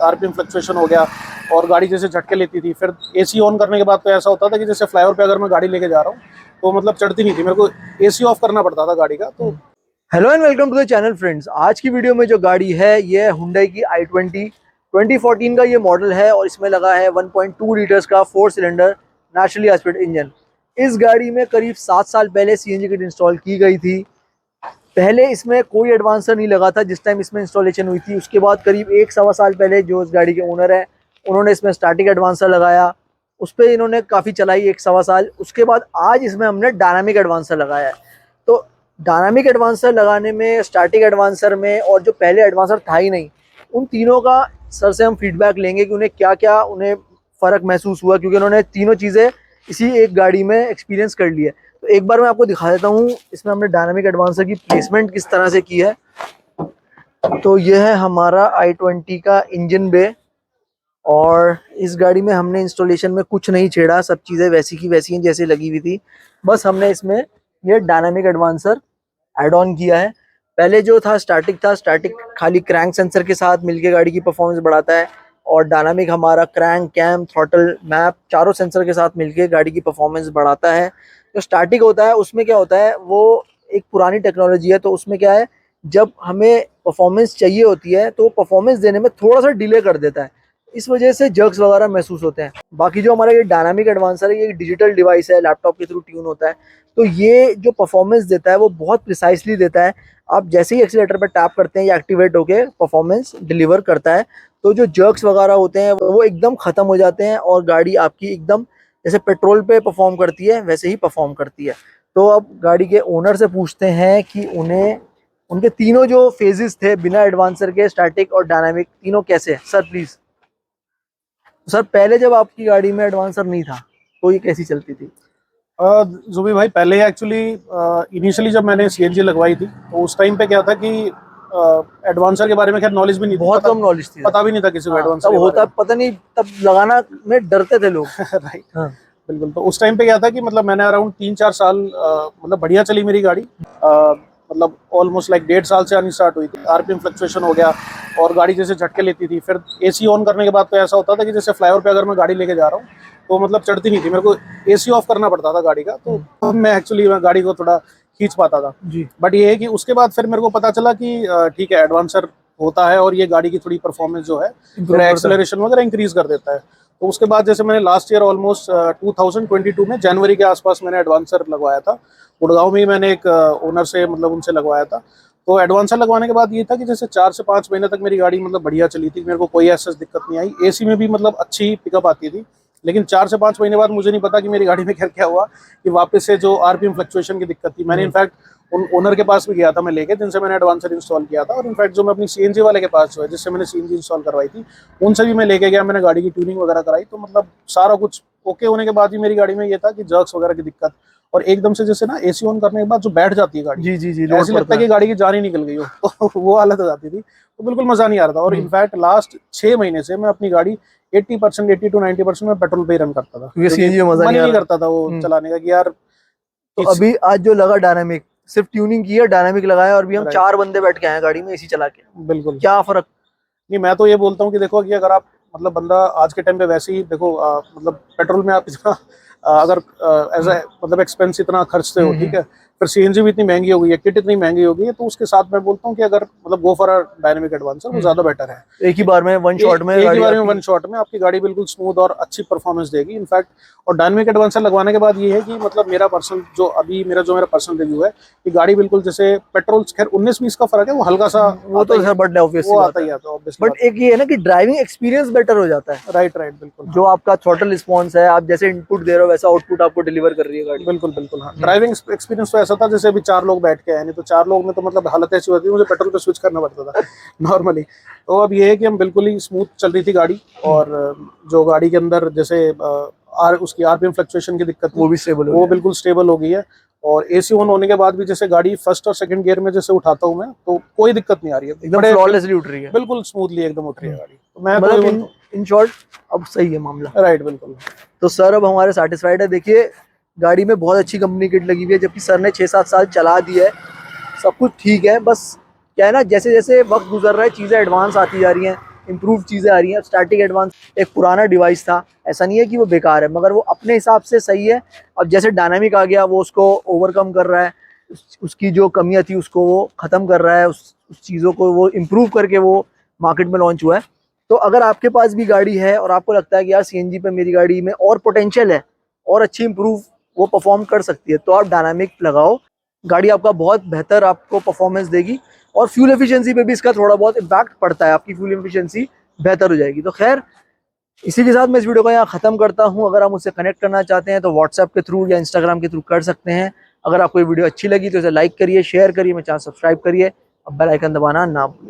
RPM fluctuation हो गया और गाड़ी जैसे झटके लेती थी। फिर एसी ऑन करने के बाद तो ऐसा होता था कि जैसे फ्लाईओवर पे अगर मैं गाड़ी लेके जा रहा हूँ तो मतलब चढ़ती नहीं थी, मेरे को एसी ऑफ करना पड़ता था गाड़ी का। तो hello and welcome to the channel friends. आज की वीडियो में जो गाड़ी है ये है हुंडई की i20 2014 का ये मॉडल है और इसमें लगा है 1.2 लीटर्स का 4 सिलेंडर नेचुरली एस्पिरेटेड इंजन। इस गाड़ी में करीब 7 साल पहले सीएनजी किट इंस्टॉल की गई थी। पहले इसमें कोई एडवांसर नहीं लगा था जिस टाइम इसमें इंस्टॉलेशन हुई थी। उसके बाद करीब 1-1.25 साल पहले जो इस गाड़ी के ओनर है उन्होंने इसमें स्टैटिक एडवांसर लगाया, उस पर इन्होंने काफ़ी चलाई 1-1.25 साल। उसके बाद आज इसमें हमने डायनामिक एडवांसर लगाया है। तो डायनामिक एडवांसर लगाने में, स्टैटिक एडवांसर में और जो पहले एडवांसर था ही नहीं, उन तीनों का सर से हम फीडबैक लेंगे कि उन्हें क्या क्या फ़र्क महसूस हुआ, क्योंकि उन्होंने तीनों चीज़ें इसी एक गाड़ी में एक्सपीरियंस कर लिया है। तो एक बार मैं आपको दिखा देता हूँ इसमें हमने डायनामिक एडवांसर की प्लेसमेंट किस तरह से की है। तो यह है हमारा i20 का इंजन बे और इस गाड़ी में हमने इंस्टॉलेशन में कुछ नहीं छेड़ा, सब चीज़ें वैसी की वैसी हैं जैसे लगी हुई थी। बस हमने इसमें ये डायनामिक एडवांसर ऐड ऑन किया है। पहले जो था स्टैटिक खाली क्रैंक सेंसर के साथ मिलके गाड़ी की परफॉर्मेंस बढ़ाता है और डायनामिक हमारा क्रैंक, कैम, थ्रॉटल, मैप चारों सेंसर के साथ मिलके गाड़ी की परफॉर्मेंस बढ़ाता है। जो स्टैटिक होता है उसमें क्या होता है, वो एक पुरानी टेक्नोलॉजी है। तो उसमें क्या है, जब हमें परफॉर्मेंस चाहिए होती है तो परफॉर्मेंस देने में थोड़ा सा डिले कर देता है, इस वजह से जर्क्स वगैरह महसूस होते हैं। बाकी जो हमारा ये डायनामिक एडवांसर है ये एक डिजिटल डिवाइस है, लैपटॉप के थ्रू ट्यून होता है। तो ये जो परफॉर्मेंस देता है वो बहुत प्रिसाइसली देता है। आप जैसे ही एक्सीलेटर पर टैप करते हैं ये एक्टिवेट होकर परफॉर्मेंस डिलीवर करता है। तो जो जर्क्स वगैरह होते हैं वो एकदम ख़त्म हो जाते हैं और गाड़ी आपकी एकदम जैसे पेट्रोल पे परफॉर्म करती है वैसे ही परफॉर्म करती है। तो अब गाड़ी के ओनर से पूछते हैं कि उन्हें उनके तीनों जो फेजेस थे बिना एडवांसर के, स्टैटिक और डायनामिक, तीनों कैसे है। Sir please. सर पहले जब आपकी गाड़ी में एडवांसर नहीं था तो ये कैसी चलती थी? जुबी भाई, पहले एक्चुअली इनिशियली जब मैंने सीएनजी लगवाई थी तो उस टाइम पे क्या था कि एडवांसर के बारे में खैर नॉलेज भी नहीं थी, बहुत कम नॉलेज थी, पता भी नहीं था किसी को एडवांसर तब होता पता नहीं, तब लगाना में डरते थे लोग। राइट, बिल्कुल। तो उस टाइम पे क्या था कि मतलब मैंने अराउंड 3-4 साल मतलब बढ़िया चली मेरी गाड़ी। मतलब ऑलमोस्ट लाइक 1.5 साल से आनी स्टार्ट हुई थी। आरपीएम फ्लक्चुएशन हो गया और गाड़ी जैसे झटके लेती थी। फिर एसी ऑन करने के बाद तो ऐसा होता था कि जैसे फ्लाईओवर पे अगर मैं गाड़ी लेके जा रहा हूँ तो मतलब चढ़ती नहीं थी, मेरे को एसी ऑफ करना पड़ता था गाड़ी का। तो मैं एक्चुअली गाड़ी को थोड़ा खींच पाता था जी। बट ये है कि उसके बाद फिर मेरे को पता चला कि ठीक है, एडवांसर होता है और ये गाड़ी की थोड़ी परफॉर्मेंस जो है एक्सेलरेशन वगैरह इंक्रीज कर देता है। तो उसके बाद जैसे मैंने लास्ट ईयर ऑलमोस्ट 2022 में जनवरी के आसपास मैंने एडवांसर लगवाया था। गुड़गांव में ही मैंने एक ओनर से मतलब उनसे लगवाया था। तो एडवांसर लगवाने के बाद ये था कि जैसे 4 से 5 महीने तक मेरी गाड़ी मतलब बढ़िया चली थी, मेरे को कोई ऐसा दिक्कत नहीं आई। एसी में भी मतलब अच्छी पिकअप आती थी। लेकिन 4 से 5 महीने बाद मुझे नहीं पता कि मेरी गाड़ी में क्या हुआ कि वापस से जो आरपीएम फ्लक्चुएशन की दिक्कत थी। मैंने इनफैक्ट उन ओनर के पास भी गया था मैं लेके, जिनसे मैंने एडवांसर इंस्टॉल किया था। और इनफैक्ट जो मैं अपनी सीएनजी वाले के पास जो है जिससे मैंने सीएनजी इंस्टॉल करवाई थी, उनसे भी मैं लेके गया, मैंने गाड़ी की ट्यूनिंग वगैरह कराई। तो मतलब सारा कुछ ओके होने के बाद भी मेरी गाड़ी में ये था कि जर्क्स वगैरह की दिक्कत, और एकदम से जैसे ना एसी ऑन करने के बाद जो बैठ जाती है गाड़ी, जी जी जी, ऐसी लगता है कि गाड़ी की जान ही निकल गई हो। तो वो हालत हो जाती थी, तो बिल्कुल मजा नहीं आ रहा था। और इनफैक्ट लास्ट 6 महीने से मैं अपनी गाड़ी 80% 80 to 90% में पेट्रोल पे ही रन करता था, सीएनजी में मजा मन ही नहीं करता था वो चलाने का कि यार। तो अभी आज जो लगा डायनामिक, सिर्फ ट्यूनिंग की है, डायनामिक लगाया और भी हम 4 बंदे बैठ के आए गाड़ी में एसी चला के। बिल्कुल, क्या फर्क? नहीं, मैं तो ये बोलता हूँ कि देखो कि अगर आप मतलब बंदा आज के टाइम पे वैसे ही देखो मतलब पेट्रोल में आप इतना अगर एज ए मतलब एक्सपेंस इतना खर्चते हो, ठीक है, फिर सीएनजी भी इतनी महंगी हो गई है, किट इतनी महंगी हो गई है, तो उसके साथ मैं बोलता हूँ कि अगर मतलब go for a dynamic advancer वो ज्यादा बेटर है। एक ही बार में वन शॉट में आपकी गाड़ी बिल्कुल स्मूथ और अच्छी परफॉर्मेंस देगी इनफैक्ट। और डायनामिक एडवांसर लगवाने के बाद ये है कि मतलब मेरा पर्सनल मेरा पर्सनल रिव्यू है कि गाड़ी बिल्कुल जैसे पेट्रोल, खैर 19-20 का फर्क है, वो हल्का सा वो तो वो आता ही आता है, बट एक ये है ना कि ड्राइविंग एक्सपीरियंस बेटर हो जाता है। राइट, बिल्कुल। जो आपका थ्रॉटल रिस्पॉन्स है, आप जैसे इनपुट दे रहे हो वैसा आउटपुट आपको डिलीवर कर रही है गाड़ी। बिल्कुल हाँ। ड्राइविंग एक्सपीरियंस तो ऐसा था जैसे अभी 4 लोग बैठ के आए, नहीं तो 4 लोग में तो मतलब हालत ऐसी होती है मुझे पेट्रोल पे स्विच करना पड़ता था नॉर्मली। तो अब ये है कि हम बिल्कुल ही स्मूथ चल रही थी गाड़ी, और जो गाड़ी के अंदर जैसे उसकी आरपीएम फ्लक्चुएशन की दिक्कत वो भी स्टेबल वो बिल्कुल स्टेबल हो गई है। और एसी ऑन होने के बाद भी जैसे गाड़ी फर्स्ट और सेकंड गियर में जैसे उठाता हूँ मैं तो कोई दिक्कत नहीं आ रही है, एकदम फ्लॉलेसली उठ रही है, बिल्कुल स्मूथली एकदम उठ रही है गाड़ी। तो मैं मतलब इन शॉर्ट अब सही है मामला। राइट, बिल्कुल। तो सर अब हमारे सेटिस्फाइड है। देखिए गाड़ी में बहुत अच्छी कंपनी किट लगी हुई है, जबकि सर ने 6-7 साल चला दी है, सब कुछ ठीक है। बस क्या है ना, जैसे जैसे वक्त गुजर रहा है चीज़ें एडवांस आती जा रही हैं। इम्प्रूव चीज़ें आ रही हैं। स्टैटिक एडवांस एक पुराना डिवाइस था, ऐसा नहीं है कि वो बेकार है, मगर वो अपने हिसाब से सही है। अब जैसे डायनामिक आ गया, वो उसको ओवरकम कर रहा है, उसकी जो कमियां थी उसको वो ख़त्म कर रहा है, उस चीज़ों को वो इम्प्रूव करके वो मार्केट में लॉन्च हुआ है। तो अगर आपके पास भी गाड़ी है और आपको लगता है कि यार सीएनजी पे मेरी गाड़ी में और पोटेंशियल है और अच्छी इम्प्रूव वो परफॉर्म कर सकती है, तो आप डायनामिक लगाओ। गाड़ी आपका बहुत बेहतर आपको परफॉर्मेंस देगी और फ्यूल एफिशिएंसी पे भी इसका थोड़ा बहुत इम्पैक्ट पड़ता है, आपकी फ्यूल एफिशिएंसी बेहतर हो जाएगी। तो खैर, इसी के साथ मैं इस वीडियो को यहाँ ख़त्म करता हूँ। अगर आप मुझसे कनेक्ट करना चाहते हैं तो व्हाट्सएप के थ्रू या इंस्टाग्राम के थ्रू कर सकते हैं। अगर आपको ये वीडियो अच्छी लगी तो इसे लाइक करिए, शेयर करिए, मेरे चैनल सब्सक्राइब करिए, अब बेल आइकन दबाना ना भूलें।